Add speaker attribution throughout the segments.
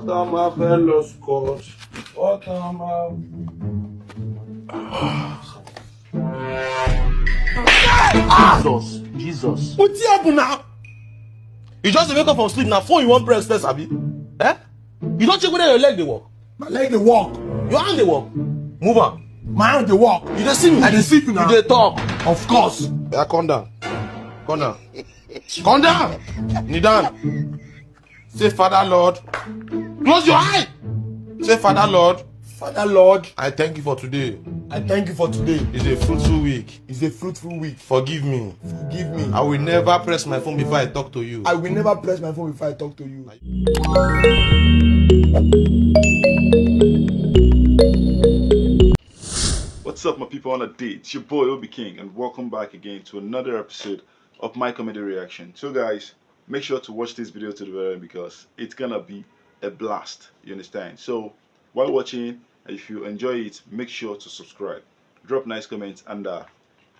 Speaker 1: What am I fellow Scott? What am I?
Speaker 2: Jesus.
Speaker 1: What's happening now? You just wake up from sleep now. Phone you want press test, Abi? Eh? You don't check whether your leg they work.
Speaker 3: My leg they walk.
Speaker 1: Your hand they work. Move on.
Speaker 3: My hand they walk.
Speaker 1: You just see me.
Speaker 3: I dey see you now.
Speaker 1: You dey talk.
Speaker 3: Of course.
Speaker 1: Yeah, calm down. Calm down. Calm down. Kneel down. Say, Father Lord. Close your eye. Say, Father Lord.
Speaker 3: Father Lord,
Speaker 1: I thank you for today.
Speaker 3: I thank you for today.
Speaker 1: It's a fruitful week.
Speaker 3: It's a fruitful week.
Speaker 1: Forgive me.
Speaker 3: Forgive me.
Speaker 1: I will never press my phone before I talk to you.
Speaker 3: I will never press my phone before I talk to you.
Speaker 4: What's up, my people on a date? It's your boy OBIKING, and welcome back again to another episode of my comedy reaction. So guys, make sure to watch this video to the very end because it's gonna be a blast. You understand? So while watching, if you enjoy it, make sure to subscribe, drop nice comments, and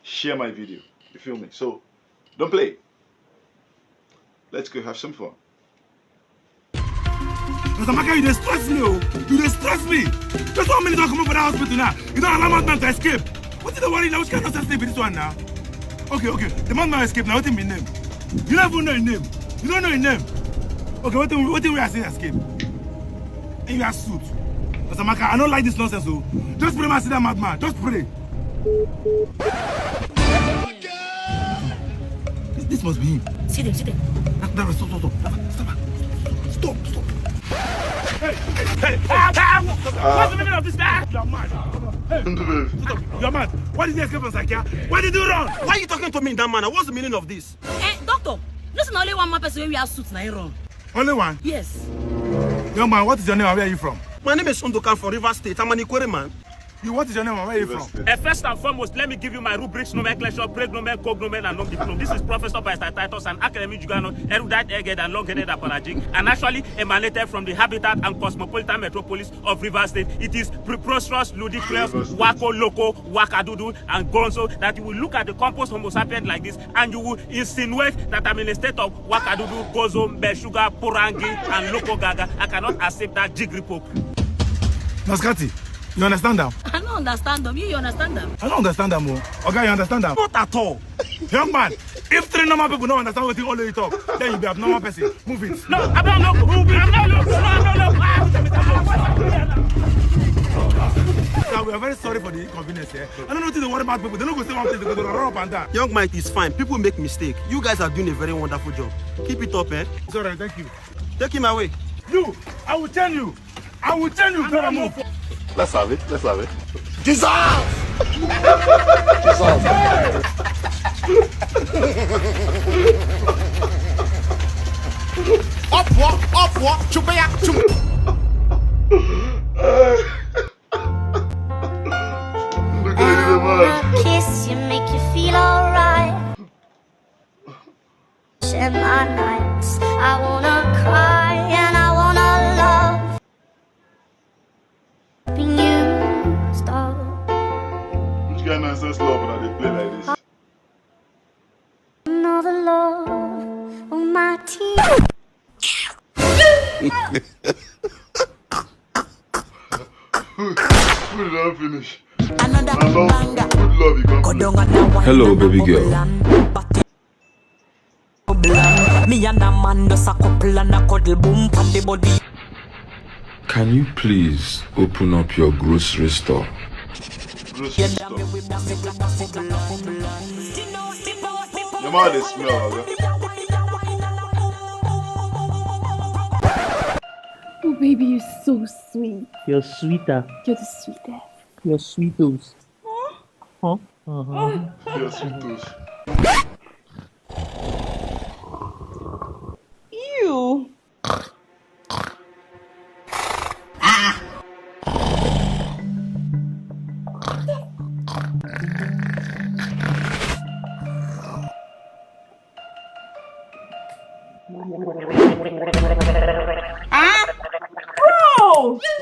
Speaker 4: share my video. You feel me? So don't play. Let's go have some fun.
Speaker 5: Maka, you stress me, oh. You stress me. Just 1 minute, I'll come up with the hospital now. You don't allow man to escape. What is the worry now? Which kind of escape is this one now? Okay. The man escape now. What is his name? You don't even know his name. You don't know his name. Okay, what do we are saying escape? And you are suit. Maka, I don't like this nonsense, oh. Just pray, man, see that madman. Just pray. This must be him.
Speaker 6: See them.
Speaker 5: Stop. Hey! What's the meaning of this guy? You're mad. Hey, you're mad. Why did he escape from Sakia? Why did you run?
Speaker 2: Why are you talking to me in that manner? What's the meaning of this?
Speaker 6: Doctor, listen, only one more person when we have suits now wrong.
Speaker 5: Only one?
Speaker 6: Yes.
Speaker 5: Young man, what is your name and where are you from?
Speaker 2: My name is Nduka from River State. I'm an Ikwere man.
Speaker 5: What is your name and where are you from?
Speaker 7: First and foremost, let me give you my rubrics, nomenclature, pregnomen, cognomen, and non-diplom. This is Professor by Titus, an academic Jugano, erudite, egged, and long-headed apologetic, and actually emanated from the habitat and cosmopolitan metropolis of River State. It is preposterous, ludicrous, wacko, loco, wakadudu, and gonzo that you will look at the compost homo sapien like this, and you will insinuate that I'm in a state of wakadudu, gozo, beshuga, porangi, and loco gaga. I cannot accept that jiggery poke.
Speaker 5: Naskati, you understand them?
Speaker 6: I don't understand them. You understand them?
Speaker 5: I don't understand them, oh. Okay, you understand them?
Speaker 2: Not at all.
Speaker 5: Young man, if 3 normal people don't understand what you only talk, then you'll be a normal person. Move it.
Speaker 7: No, I'm not local.
Speaker 5: Now, we are very sorry for the inconvenience here. I don't know what to worry about people. They don't go say one thing, they go run up and down.
Speaker 2: Young Mike is fine. People make mistakes. You guys are doing a very wonderful job. Keep it up, eh?
Speaker 5: It's alright, thank you.
Speaker 2: Take him away.
Speaker 5: You, I will tell you. Better move.
Speaker 4: Let's have it.
Speaker 3: Jesus! Upward, chupaya,
Speaker 8: Kiss you, make you feel alright. Share my nights. I wanna cry and I wanna love. Being used up.
Speaker 4: Which kind of nonsense love when they play like this?
Speaker 8: Another love on my team.
Speaker 4: Who did I finish?
Speaker 8: Another banger.
Speaker 4: Good love, you come.
Speaker 9: Hello, baby girl.
Speaker 8: Me and a man does a couple and a cuddle boom on the body.
Speaker 9: Can you please open up your grocery store?
Speaker 4: Your mouth is smell, okay?
Speaker 10: Oh, baby, you're so sweet.
Speaker 11: You're sweeter.
Speaker 10: You're the sweetest.
Speaker 11: You're sweetos. Huh?
Speaker 4: Your sweet toast.
Speaker 10: Ew.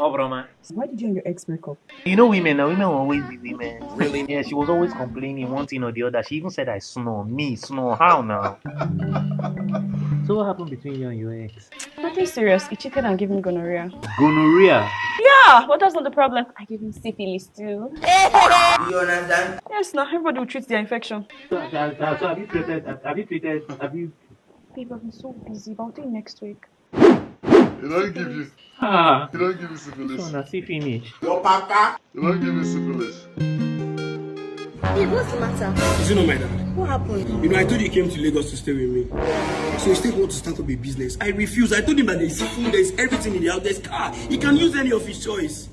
Speaker 11: Oh, broma.
Speaker 10: Why did you and your ex break up?
Speaker 11: You know women, now women will always be women. Really? Yeah, she was always complaining one thing or the other. She even said I snore. Me snore. How now? So what happened between you and your ex?
Speaker 10: Nothing serious. He cheated and gave me gonorrhea.
Speaker 11: Gonorrhea?
Speaker 10: Yeah, but that's not the problem. I gave him syphilis too.
Speaker 3: You understand?
Speaker 10: Yes, now everybody will treat their infection.
Speaker 11: So have you treated?
Speaker 10: Babe, I've been so busy, but I'll do it next week.
Speaker 4: He don't give you.
Speaker 11: Ah.
Speaker 4: He don't give you syphilis.
Speaker 11: So now see finish.
Speaker 3: Your papa.
Speaker 4: He don't give you syphilis.
Speaker 6: Hey, what's the matter?
Speaker 2: Is it not my dad?
Speaker 6: What happened?
Speaker 2: You know, I told you he came to Lagos to stay with me. So he still wants to start up a business. I refuse. I told him that there's food, there's everything in the house, there's car. He can use any of his choice.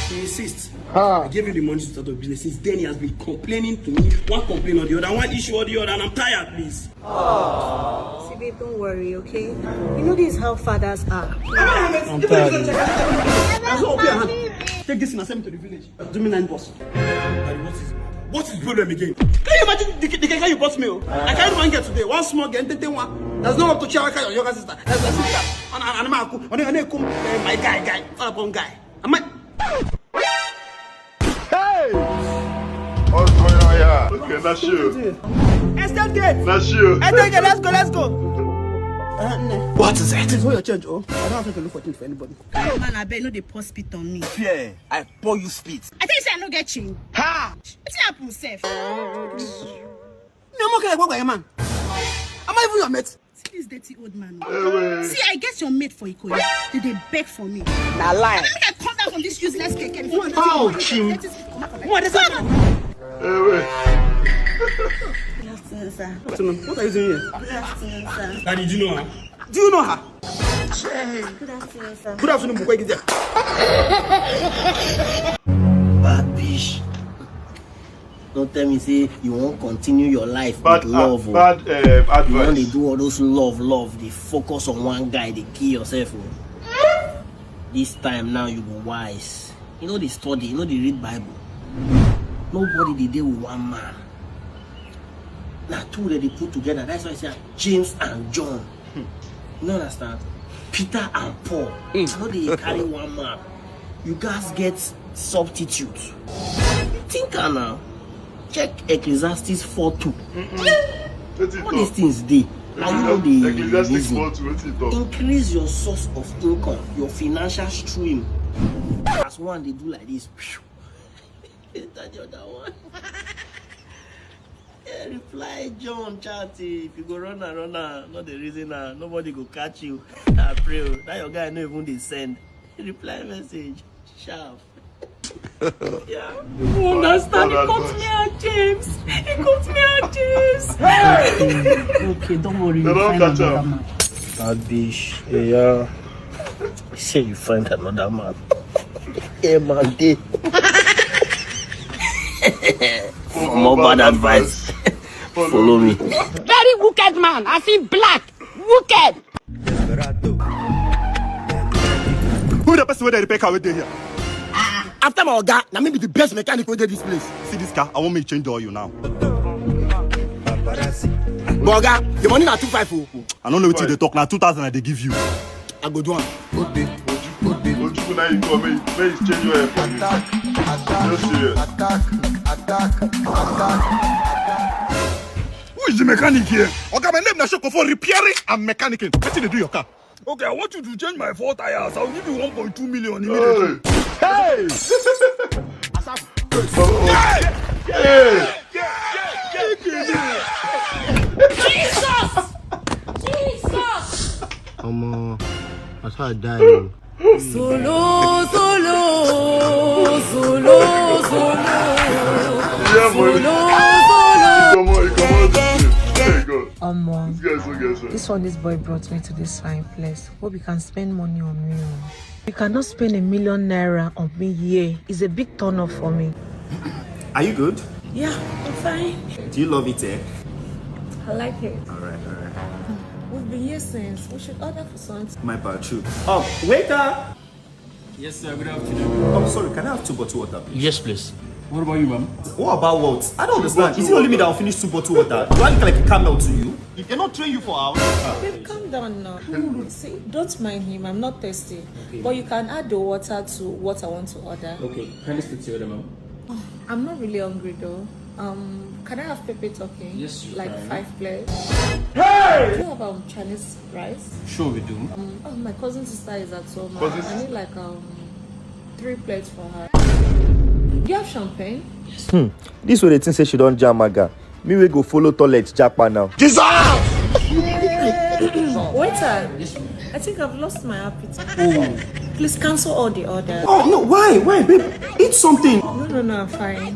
Speaker 2: He insists. I gave him the money to start up a business. Since then, he has been complaining to me. One complaint or the other, one issue or the other, and I'm tired, please.
Speaker 6: See, babe, don't worry, okay? You know this is how fathers are.
Speaker 2: I'm tired. Take this and send me to the village. Do me 9 boss. What is the problem again? Can you imagine the guy you bought me? I can't even get today. One small girl, one. There's no one to cheer on your sister. There's a sister. And my guy. One guy. Am I?
Speaker 4: Hey! What's going on here? Okay, that's you.
Speaker 2: Extend gate.
Speaker 4: That's you.
Speaker 2: Extend gate. Let's go. What is it? It's for your change, oh. I don't have to look for things for anybody.
Speaker 6: Oh man, I bet no they pour spit on me.
Speaker 3: Yeah, I pour you spit.
Speaker 6: I think you say I no get change.
Speaker 3: Ha!
Speaker 6: What's happen, Seth?
Speaker 2: No more like what man. Am I even your mate?
Speaker 6: See this dirty old man.
Speaker 4: Hey,
Speaker 6: see, I get your mate for Ikoyi. They beg for me.
Speaker 3: Nah, lie.
Speaker 6: I think I come down from this useless cake.
Speaker 2: Oh, Chim. What is that?
Speaker 6: Good afternoon, sir.
Speaker 2: What are you doing here?
Speaker 6: Good afternoon, sir.
Speaker 2: Daddy, do you know her? Do you know her?
Speaker 6: Good afternoon, sir.
Speaker 2: Good afternoon, Bukwe Gide.
Speaker 11: Bad bitch. Don't tell me say you won't continue your life with love.
Speaker 4: Bad advice.
Speaker 11: You want to do all those love. They focus on one guy, they kill yourself. This time now you go wise. You know they study, you know they read Bible. Nobody they deal with one man. Now two that they put together. That's why I say James and John. You don't understand? Peter and Paul. You know they carry one man. You guys get substitutes. Think now. Check Ecclesiastes 4:2. All these things they. Now you know they increase your source of income, your financial stream. As one they do like this. That the other one. Yeah, reply John chatty. If you go run, not the reason nobody go catch you. I pray that your guy no even they send. Reply message. Sharp. Yeah. You understand? He caught me out, James. Okay, don't worry.
Speaker 4: They don't catch up.
Speaker 11: Bad bitch. Yeah. Say you find another man. Yeah, man. More bad advice. Follow me.
Speaker 6: Very wicked man. I see black. Wicked.
Speaker 2: Who the person where they repair car with here? After my guy, now maybe the best mechanic will this place. See this car? I want me to change the oil now. Boga, the money na 250. I don't know what they talk now. 2,000 they give you. I go do one.
Speaker 4: Ojukwu now you come, may you change your air. Attack.
Speaker 5: Who is the mechanic here? Okay, my name is Shopofo, repairing and mechanicing. What did they do your car? Okay, I want you to change my 4 tires. I'll give you 1.2 million immediately.
Speaker 4: Hey!
Speaker 6: Jesus!
Speaker 11: That's how I die.
Speaker 6: Solo.
Speaker 4: Yeah, boy. Come on.
Speaker 12: This one this boy brought me to this fine place. Hope we can spend money on me. You cannot spend ₦1 million on me here. It's a big turn off for me.
Speaker 13: Are you good?
Speaker 12: Yeah, I'm fine.
Speaker 13: Do you love it, eh?
Speaker 12: I like it.
Speaker 13: Alright.
Speaker 12: We've been here since. We should order for something.
Speaker 13: My bad, true. Oh, waiter!
Speaker 14: Yes, sir. Good afternoon.
Speaker 13: Oh, sorry. Can I have 2 bottles water, please?
Speaker 14: Yes, please. What about you, ma'am?
Speaker 13: What about what? I don't understand. Is it only me that will finish 2 bottles water? Do I look like a camel to you? He cannot train you for hours.
Speaker 12: Babe, calm down now. See, don't mind him. I'm not thirsty. Okay. But you can add the water to what I want to order.
Speaker 14: Okay. Can I speak to you, ma'am?
Speaker 12: I'm not really hungry though.
Speaker 6: Can I have pepper talking?
Speaker 14: Yes, you
Speaker 6: like
Speaker 14: can.
Speaker 6: 5 plates.
Speaker 14: Hey!
Speaker 6: Do you have Chinese rice?
Speaker 14: Sure we do.
Speaker 6: Oh, my cousin sister is at home. I need like 3 plates for her. Do you have champagne?
Speaker 13: This way they think say she don't jam maga. Me we go follow toilet japa now.
Speaker 6: Waiter, I think I've lost my appetite. Please cancel all the orders.
Speaker 2: Oh no, why, babe? Eat something.
Speaker 6: No, I'm fine.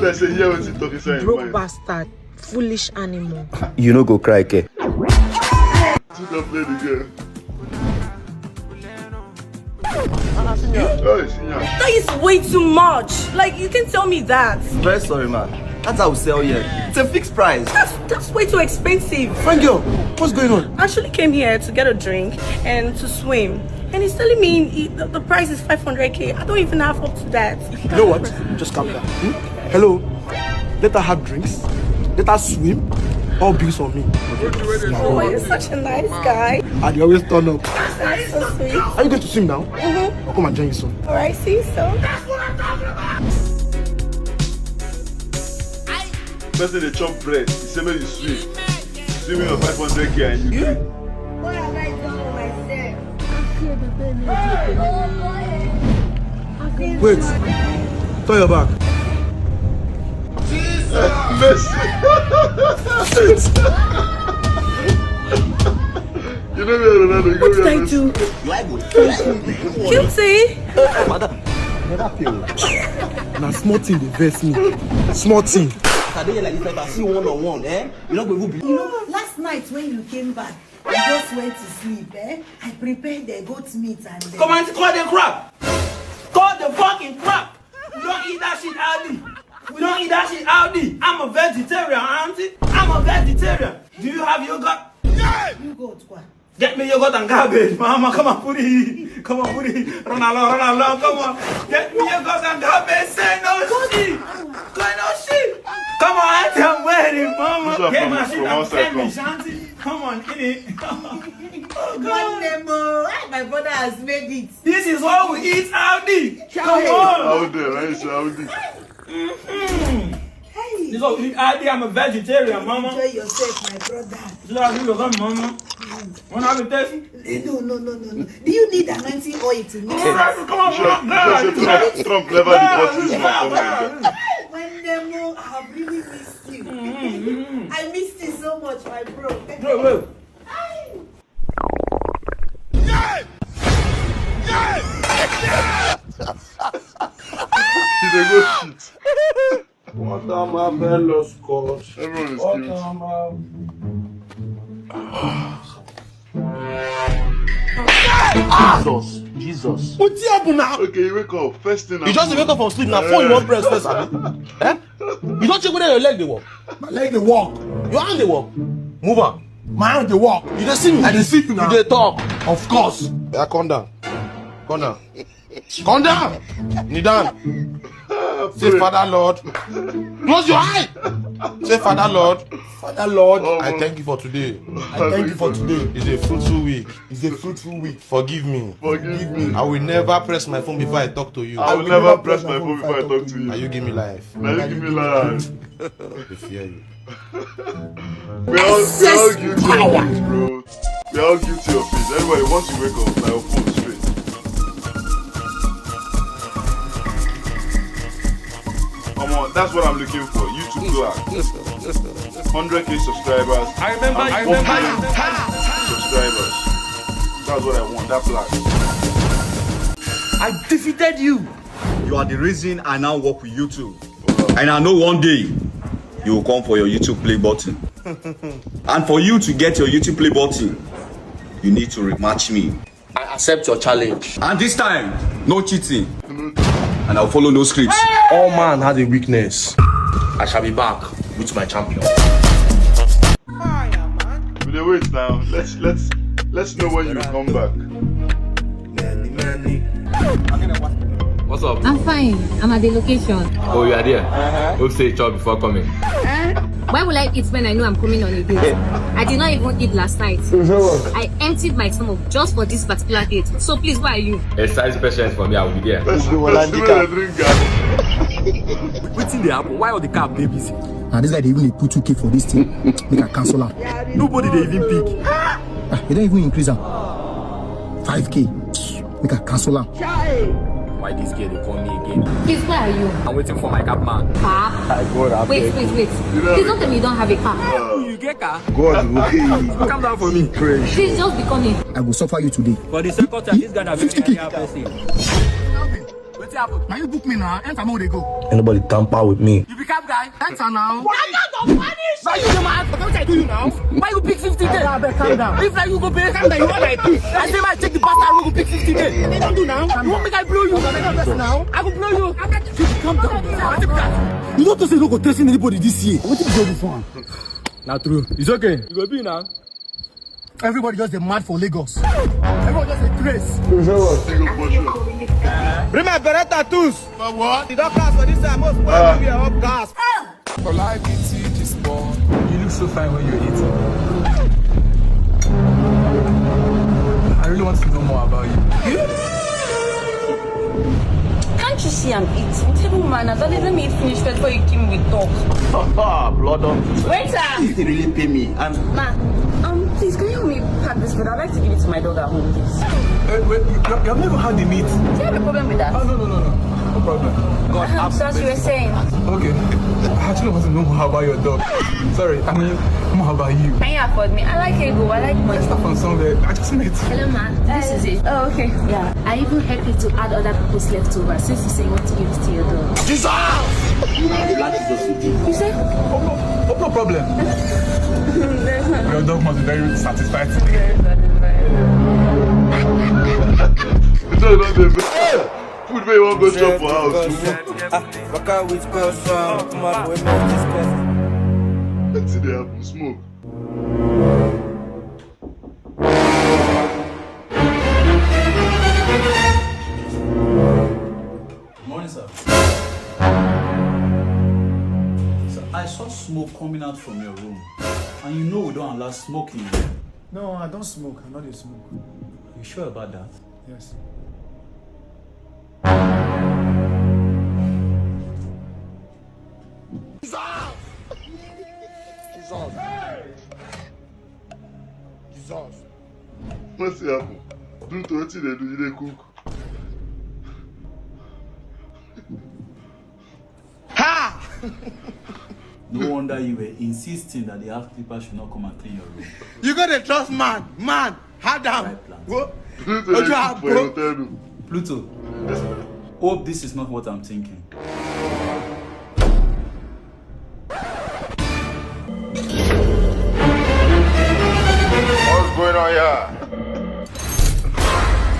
Speaker 4: Let's say here what you talking saying.
Speaker 12: Broke bastard, foolish animal.
Speaker 13: You no go cry, ke?
Speaker 4: Play the game.
Speaker 6: That is way too much. Like, you can tell me that.
Speaker 13: Very sorry, man. That's how we sell here. It's a fixed price.
Speaker 6: That's way too expensive.
Speaker 2: Fine girl, what's going on?
Speaker 6: I actually came here to get a drink and to swim. And he's telling me the price is 500k. I don't even have up to that.
Speaker 2: You know what? Just calm down. Hello? Let her have drinks. Let her swim. All bills on me.
Speaker 6: Oh, you're such a nice guy.
Speaker 2: And you always turn up.
Speaker 6: That's so sweet.
Speaker 2: Are you going to swim now? I'll come and join you soon.
Speaker 6: Alright, see you soon.
Speaker 4: Person they chop bread. He say make you swim. Swimming on 500k and you.
Speaker 6: What have I done with myself?
Speaker 2: Wait. Turn your back.
Speaker 4: You know me, Ronaldo.
Speaker 6: What did I do? Guilty.
Speaker 2: Now small thing they vex me. Small thing.
Speaker 15: Last night when you came back, I just went to sleep, I prepared the goat meat and then...
Speaker 3: Come on, call the crap! Call the fucking crap! We don't eat that shit, Aldi! We don't eat that shit, Aldi! I'm a vegetarian, auntie! I'm a vegetarian! Do you have yogurt?
Speaker 15: Yogurt, what?
Speaker 3: Get me yogurt and garbage, mama, come on, put it! Come on, put it! Run along, come on! Get me yogurt and garbage, say no shit! Say no shit! Come on, auntie, I'm waiting, mama! Get my shit and send me, Shanti! Come on, in it! Oh, God.
Speaker 15: My brother has made it.
Speaker 3: This is what we eat, Aldi! Come on!
Speaker 4: Out there, right? Saudi.
Speaker 15: Hey.
Speaker 3: This is what we eat, Aldi. I'm a vegetarian, mama.
Speaker 15: Enjoy yourself, my brother.
Speaker 3: This is how you come, mama. Wanna have a taste?
Speaker 15: No. Do you need anointing oil to mix?
Speaker 3: Come on,
Speaker 4: Trump never deported this man from America.
Speaker 15: When Nemo, I have really missed you. I missed you so much, my bro.
Speaker 3: Bro.
Speaker 4: He's a good shit.
Speaker 1: What am I bello scotch?
Speaker 4: Everyone is
Speaker 1: cute. Jesus.
Speaker 5: What's happening now?
Speaker 4: Okay, you wake up. First thing
Speaker 1: You just wake up from sleep now. Phone you won't press first. Eh? You don't check whether your leg they walk.
Speaker 5: My leg they walk.
Speaker 1: Your hand they walk. Move on.
Speaker 5: My hand they walk.
Speaker 1: You just see me.
Speaker 5: I dey see you now.
Speaker 1: You dey talk.
Speaker 5: Of course.
Speaker 1: Yeah, calm down. Calm down. Calm down. Kneel down. Say, Father Lord. Close your eye. Say, Father Lord.
Speaker 5: Father Lord,
Speaker 1: I thank you for today.
Speaker 5: I thank you for today.
Speaker 1: It's a fruitful week.
Speaker 5: It's a fruitful week.
Speaker 1: Forgive me.
Speaker 4: Forgive me.
Speaker 1: I will never press my phone before I talk to you.
Speaker 4: I will never press my phone before I talk to you.
Speaker 1: Now you give me life.
Speaker 4: Now you give me life.
Speaker 1: We fear you.
Speaker 4: We're all guilty of this, bro. We're all guilty of this. Anyway, once you wake up, my phone straight. Come on, that's what I'm looking for. YouTube black. 100k subscribers. I remember. Subscribers. That's what I want. That black.
Speaker 13: I defeated you. You are the reason I now work with YouTube. And I know one day you will come for your YouTube play button. And for you to get your YouTube play button, you need to rematch me.
Speaker 1: I accept your challenge.
Speaker 13: And this time, no cheating. And I'll follow no scripts.
Speaker 1: All man has a weakness. I shall be back with my champion.
Speaker 4: We'll wait now. Let's know when you come back.
Speaker 16: What's up?
Speaker 17: I'm fine. I'm at the location.
Speaker 16: Oh, you are there? Hope say chop before coming.
Speaker 17: Why will I eat when I know I'm coming on a date? I did not even eat last night. I emptied my stomach just for this particular date. So please, why are you?
Speaker 16: A size patient for me, I will be there.
Speaker 5: What's the happen? Why all the car babies?
Speaker 2: Now this guy they even put 2K for this thing. Make a cancel out.
Speaker 5: Nobody they even pick.
Speaker 2: They don't even increase am. 5K. Make a cancel out.
Speaker 16: Why this girl they call me again?
Speaker 17: Please, where are you?
Speaker 16: I'm waiting for my cab man.
Speaker 17: Car? Wait. Please don't tell me you don't have a car.
Speaker 16: You get car?
Speaker 2: God,
Speaker 5: Calm down for me.
Speaker 17: Please just be coming.
Speaker 2: I will suffer you today.
Speaker 5: For the second time, this guy has been a person.
Speaker 2: What's happened? Now you book me now. Enter how they go.
Speaker 13: Anybody tamper with me?
Speaker 2: You become guy. Enter now. Why not punish? Why you the man? What I do you now? Why you pick 50 days? Calm down. If like you go pay, calm down. You want like this? I say my check the bastard. We go pick 50 days. They don't do now. You want me to blow you? Now I will blow you. Calm down. You don't say you go testing anybody this year. What did you do before?
Speaker 5: Not true. It's okay. You go be now.
Speaker 2: Everybody just a mad for Lagos. Everybody just a craze.
Speaker 3: Bring my Beretta tools. For what? You don't cast for this time. Most probably be up gas.
Speaker 5: For life, it's this ball. You look so fine when you're eating. I really want to know more about you.
Speaker 6: Can't you see I'm eating? Table manners. Let me eat finish first before you give me with talk.
Speaker 3: Blood on.
Speaker 6: Waiter!
Speaker 3: If they really pay me, and
Speaker 6: Ma, please, can you help me pack this food? I'd like to give it to my dog at home, please.
Speaker 5: Wait, you have never had the meat?
Speaker 6: Do you have a problem with that?
Speaker 5: Oh, no. No problem. God,
Speaker 6: so as you were saying.
Speaker 5: Okay. I actually want to know more about your dog. Sorry, I mean, more about you.
Speaker 6: Can you afford me? I like Ego. I like money.
Speaker 5: I start from somewhere. I just met.
Speaker 17: Hello, ma. This is it.
Speaker 6: Oh, okay.
Speaker 17: Yeah. I even help you to add other people's leftovers since you say you want to give it to your dog.
Speaker 3: Jesus!
Speaker 6: You say?
Speaker 5: Oh, no problem. Your dog must be very satisfied today.
Speaker 4: Food may want to go shop for house. Let's see the apple smoke.
Speaker 18: Morning, sir. So I saw smoke coming out from your room, and you know we don't allow smoking.
Speaker 2: No, I don't smoke. I'm not a smoke.
Speaker 18: You sure about that?
Speaker 2: Yes.
Speaker 1: Jesus.
Speaker 4: What's happening? Pluto, what they do? They cook.
Speaker 3: Ha!
Speaker 18: No wonder you were insisting that the housekeeper should not come and clean your room.
Speaker 3: You got to trust man. Hard down.
Speaker 18: Pluto, hope this is not what I'm thinking.
Speaker 4: What's going on here?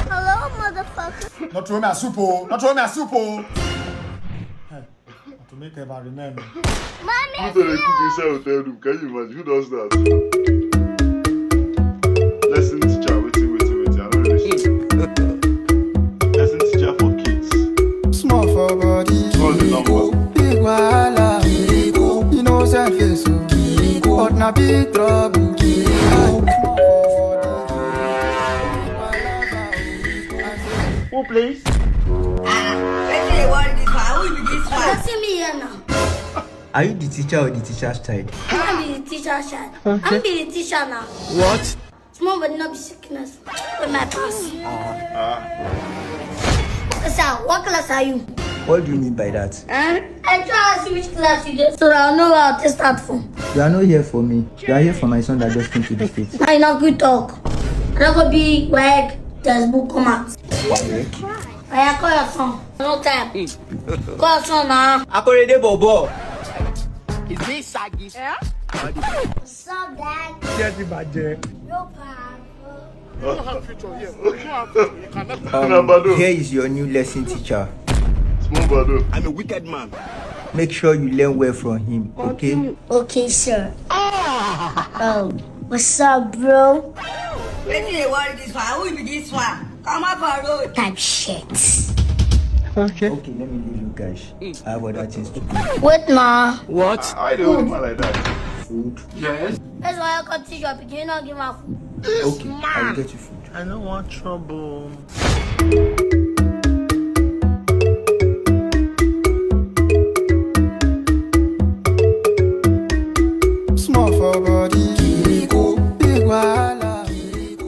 Speaker 8: Hello, motherfucker.
Speaker 2: Not throw me a soup, oh. Not throw me a soup, oh. Hey, to make everybody remember.
Speaker 8: Mommy,
Speaker 4: Pluto, they cook inside hotel room. Can you imagine? Who does that? Lesson teacher, waiting. I don't really see. Lesson teacher for kids.
Speaker 19: Small for body.
Speaker 4: What's the number?
Speaker 19: Big wala. Kiriku. You know that face. Kiriku. But na big trouble.
Speaker 3: Who please?
Speaker 19: Are you the teacher or the teacher's child?
Speaker 8: I'm the teacher's child. I'm the teacher now.
Speaker 19: What?
Speaker 8: Small but not be sickness. With my class. Sir, what class are you?
Speaker 19: What do you mean by that?
Speaker 8: I try to see which class you get so I'll know how to start from.
Speaker 19: You are not here for me. You are here for my son that just came to the States.
Speaker 8: Now you not good talk. I'm not gonna be like textbook come out. I call your son. No time. Call your son now.
Speaker 19: Akorede Bobo.
Speaker 3: Is this shaggi?
Speaker 8: Yeah? What's up, Dad? No problem.
Speaker 1: You don't have future here. You don't have future. You cannot.
Speaker 19: Here is your new lesson teacher.
Speaker 4: Small Balo.
Speaker 3: I'm a wicked man.
Speaker 19: Make sure you learn well from him, okay?
Speaker 8: Okay, sir. Oh, what's up, bro?
Speaker 15: Where do you want this one? Who will be this one? Come up on road.
Speaker 8: Type shit.
Speaker 19: Okay, let me leave you.
Speaker 20: cash. I have other things to do.
Speaker 8: Wait now.
Speaker 20: What?
Speaker 4: I don't want like that.
Speaker 20: Food?
Speaker 8: Yes. That's why I got teach your pikin not give her food.
Speaker 20: Okay, I will get you food.
Speaker 1: I don't want trouble.
Speaker 19: Small for body, Kiriku, big wala.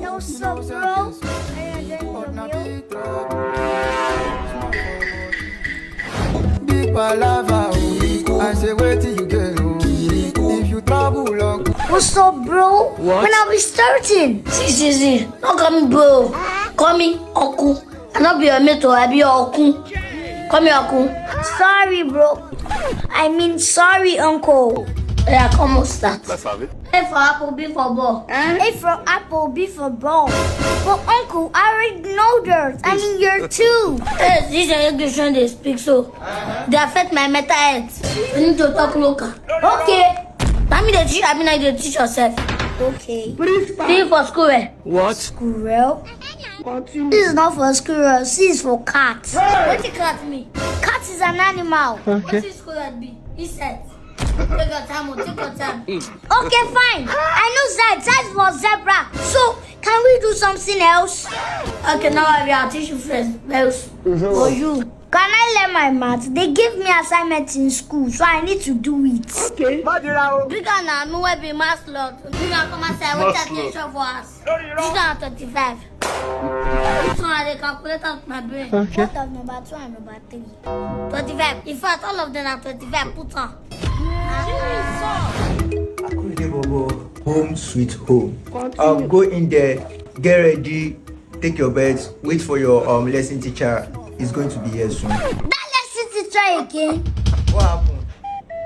Speaker 8: Yo, so bro.
Speaker 19: Big palava, I say wait till you get home. If you travel long.
Speaker 8: What's up, bro?
Speaker 19: What?
Speaker 8: When I be starting. See. Don't call me bro. Call me Oku. I not be your mate, I be your Oku. Call me Oku. Sorry, bro. I mean, sorry, uncle. Yeah, come on, start.
Speaker 4: Let's have it.
Speaker 8: A for apple, B for ball. A for apple, B for ball. But uncle, I already know that. I mean, you're two. Yes, this is English when they speak, so they affect my mental health. You need to talk local. Okay. I mean, you teach yourself. Okay. This is for squirrel.
Speaker 20: What?
Speaker 8: Squirrel? This is not for squirrel. This is for cat. What does cat mean? Cat is an animal.
Speaker 20: Okay.
Speaker 8: What is squirrel be? He said. Take your time. Okay, fine. I know that for zebra. So, can we do something else? Okay, now I will teach you first. For you. Can I learn my math? They give me assignments in school, so I need to do it. Okay. Bigger now, me will be math lot. Bigger come and say, what attention for us? This one 25. This one they calculate out my brain.
Speaker 20: Okay.
Speaker 8: What of number 2 and number 3? 25. In fact, all of them are 25. Put on.
Speaker 20: Home sweet home. Go in there, get ready, take your beds, wait for your lesson teacher. He's going to be here soon.
Speaker 8: That lesson teacher again.
Speaker 20: What happened?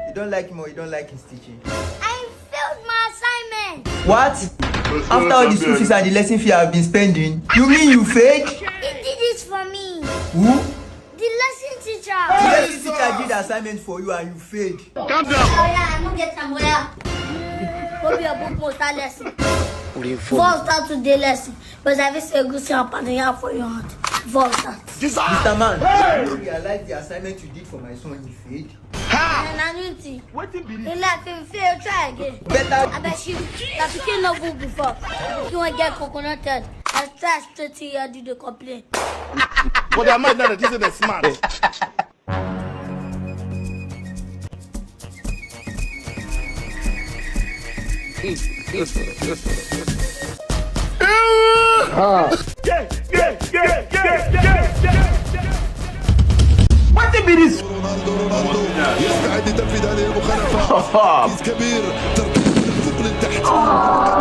Speaker 20: You don't like him or you don't like his teaching?
Speaker 8: I failed my assignment.
Speaker 20: What? After all the school fees and the lesson fee I've been spending, you mean you failed?
Speaker 8: He did it for me.
Speaker 20: Who?
Speaker 8: The lesson teacher.
Speaker 20: The lesson teacher did the assignment for you and you failed.
Speaker 8: Calm down. Oh yeah, I don't get time. Hope your book will start lesson. Before start today lesson. But I will say good thing about for your heart. Before start.
Speaker 20: Mr. Man, you realize the assignment you did for my son, you failed?
Speaker 8: And I need to. In life, if you fail, try again.
Speaker 20: Better.
Speaker 8: I bet you that you can't know book before. You won't get coconut head. I try straight to you, do the complain.
Speaker 1: But I might not that this is the smart.
Speaker 3: What the be this?
Speaker 21: يستعد لتنفيذ هذه المخالفة. كيس كبير تركيز من فوق لتحت.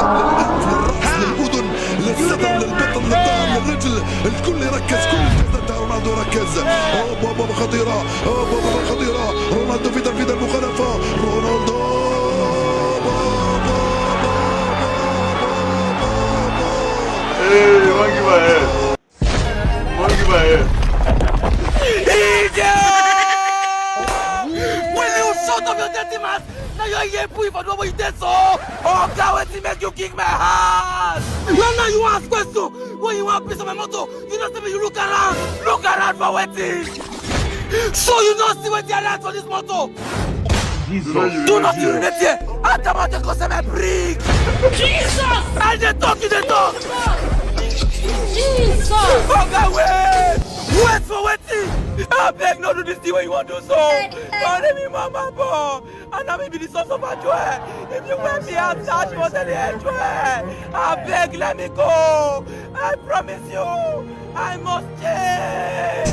Speaker 21: القدم للراس للأذن للصدر للبطن للظهر للرجل. الكل يركز كل جزء. رونالدو ركز. بابا خطيرة. بابا خطيرة. رونالدو في تنفيذ المخالفة. رونالدو.
Speaker 4: Hey, monkey my head. Monkey my head.
Speaker 3: Will you shut up your dirty mouth? Now you're here for what you did so. Oh, God, what make you kick my heart? Now you ask question. When you want a piece of my motor, you don't see me, you look around for waiting. So you don't see what you're for this motor. Do not urinate here. I don't want to cause my brick. Jesus! And they talk. Jesus! Okay, wait for waiting. I beg not do this the way you want to do so. Don't me, mama, boy. And I may be the source of my joy. If you wear me out, touch for the joy. I beg, let me go. I promise you, I must change.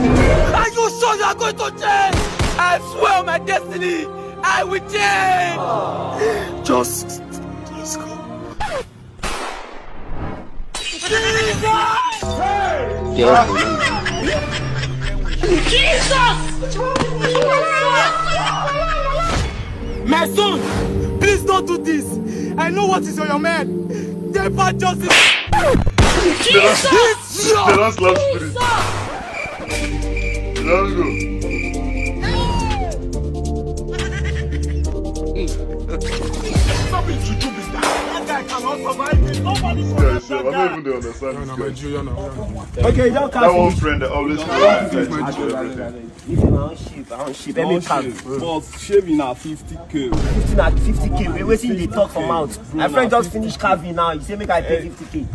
Speaker 3: Are you sure you are going to change? I swear on my destiny, I will change. Just go. Jesus! My son, please don't do this. I know what is on your mind. Therefore, justice. Jesus!
Speaker 4: The last love spirit. Let's go.
Speaker 3: Stop it, Juju, that guy cannot survive. Nobody survives that
Speaker 4: I don't even understand this guy.
Speaker 11: Okay, you don't
Speaker 4: That one friend that always
Speaker 11: If you want ship, I want ship. Let me pass.
Speaker 7: But shaving na 50k.
Speaker 11: 50k. We waiting the talk from out. My friend just finished carving now. He say make I pay 50k.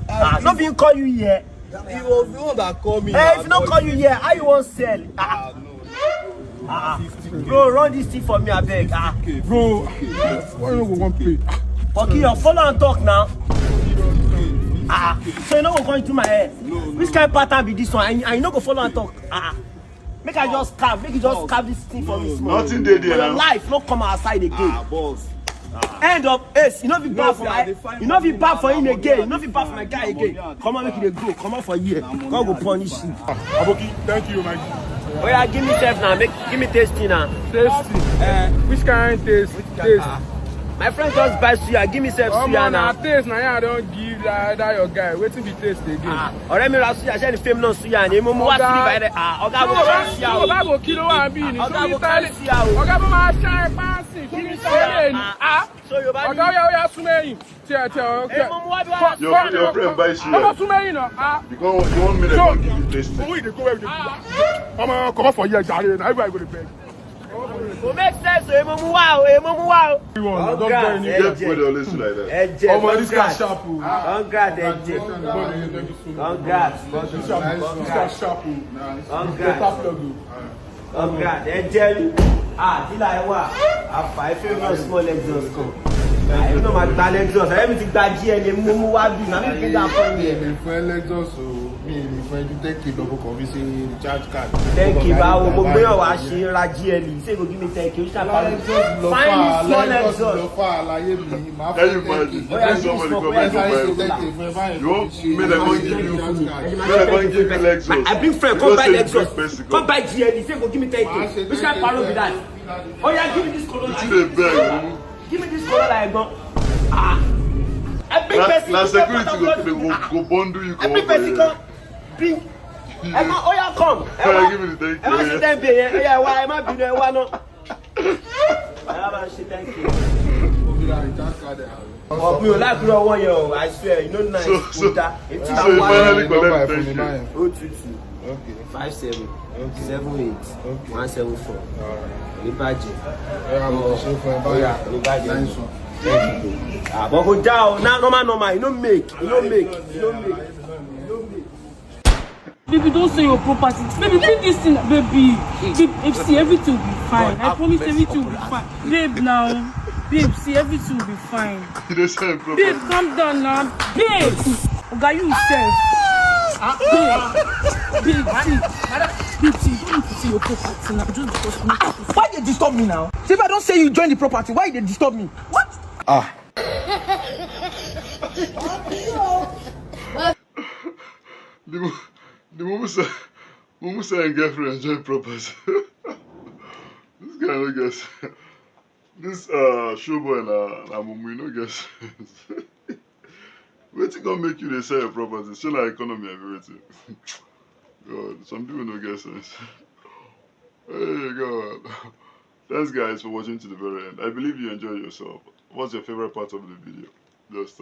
Speaker 11: Not being call you here.
Speaker 7: It was the one that called me.
Speaker 11: Hey, if you don't call you here, how you want sell? Bro, run this thing for me, I beg.
Speaker 5: Bro, why you go want pay?
Speaker 11: Okay, you follow and talk now. So you know what going through my head? Which kind of pattern be this one? And you know go follow and talk. Make I just carve. Make you just carve this thing for me.
Speaker 4: Nothing there
Speaker 11: for your life, not come outside again.
Speaker 7: Boss.
Speaker 11: End of ace. You know if you bad for my, you know if you bad for him again. You know if you bad for my guy again. Come on, make it go. Come on for a year. God go punish you.
Speaker 5: Aboki, thank you, my G.
Speaker 11: Oh yeah, give me self now. Give me tasty now.
Speaker 5: Tasty. Which kind of taste?
Speaker 11: My friend just buy suya. Give me self suya now.
Speaker 5: Taste now. I don't give that your guy. Wait till be taste again.
Speaker 11: Ọ̀rẹ́ mi ra suya. Ṣé ni fame náà suya ni? Mo mú wá sí ibà rẹ̀. Ọ̀gá bò ká suya o.
Speaker 5: Ọ̀gá bò kí ló wà bí ni?
Speaker 11: Ọ̀gá bò ká suya o.
Speaker 5: Ọ̀gá bò máa ṣá ẹ páàsì. Kí ni sọ́yẹ́ ni? Ọ̀gá ó yá súnmọ́ ẹ̀yìn. Tiẹ̀ ọ̀gá.
Speaker 4: Your friend buy suya.
Speaker 5: Ọmọ súnmọ́ ẹ̀yìn náà.
Speaker 4: Because you want me to give you taste.
Speaker 5: Owó ìdè kó wẹ̀ ìdè kó. Ọmọ come for here jàre na everybody go dey beg.
Speaker 11: Go make sense o, emo mu wa o.
Speaker 4: Congrats, get food always like that.
Speaker 11: Oh
Speaker 5: my, this guy sharp.
Speaker 11: Congrats, Eje. Congrats.
Speaker 5: This guy sharp.
Speaker 11: Congrats, Eje. Dila ewa. Afa, I feel no small exhaust come. I know my bad exhaust. Everything bad GL, mumu wa bi. Na me pay that for me.
Speaker 1: Me for exhaust so me for you take it double convince recharge card.
Speaker 11: Thank you, bawo. Mo gbe yan wa se ra GL. Say go give me 10k. You start paying. Find small exhaust.
Speaker 1: Lo fa alaye mi ma
Speaker 4: Can you imagine? Somebody come and you want me to go give you food. Give you exhaust.
Speaker 11: I bring friend come buy exhaust. Come buy GL. Say go give me 10k. Which kind of paro be that? Oh yeah, give me this color. Give me this color like go. I bring person.
Speaker 4: Na security go bundle you.
Speaker 11: I bring person come. Bring. Oh yeah, come.
Speaker 4: Give me the 10k.
Speaker 11: I want to thank you. Yeah, why am I being there? Why not? I want to thank you. Oh, we like you one year. I swear, you know nice.
Speaker 4: So you finally collect 10k.
Speaker 11: 022. Okay. 57. 78. 174. Alright. Nice one. But go down. Now normal. You don't make.
Speaker 10: Baby, don't say your property. Baby, bring this thing, baby. Babe, see, everything will be fine. I promise everything will be fine. Babe, now. Babe, see, everything will be fine. Babe, calm down now. Babe! Oga, you yourself. Babe, see, you don't need to see your property now. Just because you need to see.
Speaker 2: Why they disturb me now? See, if I don't say you join the property, why they disturb me? What?
Speaker 4: The moment say girlfriend enjoy property. This guy no guess. This showboy na mumu no guess. Wetin gonna make you dey sell your property? Shey na economy and everything. God, some people no get sense. Hey God. Thanks guys for watching to the very end. I believe you enjoyed yourself. What's your favorite part of the video? Just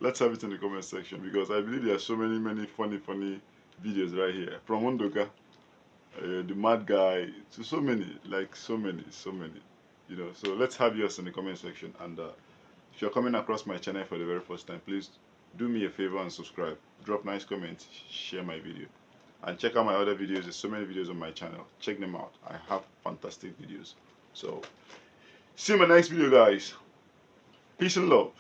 Speaker 4: let's have it in the comment section, because I believe there are so many funny videos right here. From Nduka, the mad guy, to so many. You know, so let's have yours in the comment section. And if you're coming across my channel for the very first time, please do me a favor and subscribe. Drop nice comments, share my video. And check out my other videos. There's so many videos on my channel. Check them out. I have fantastic videos. So, see you in my next video, guys. Peace and love.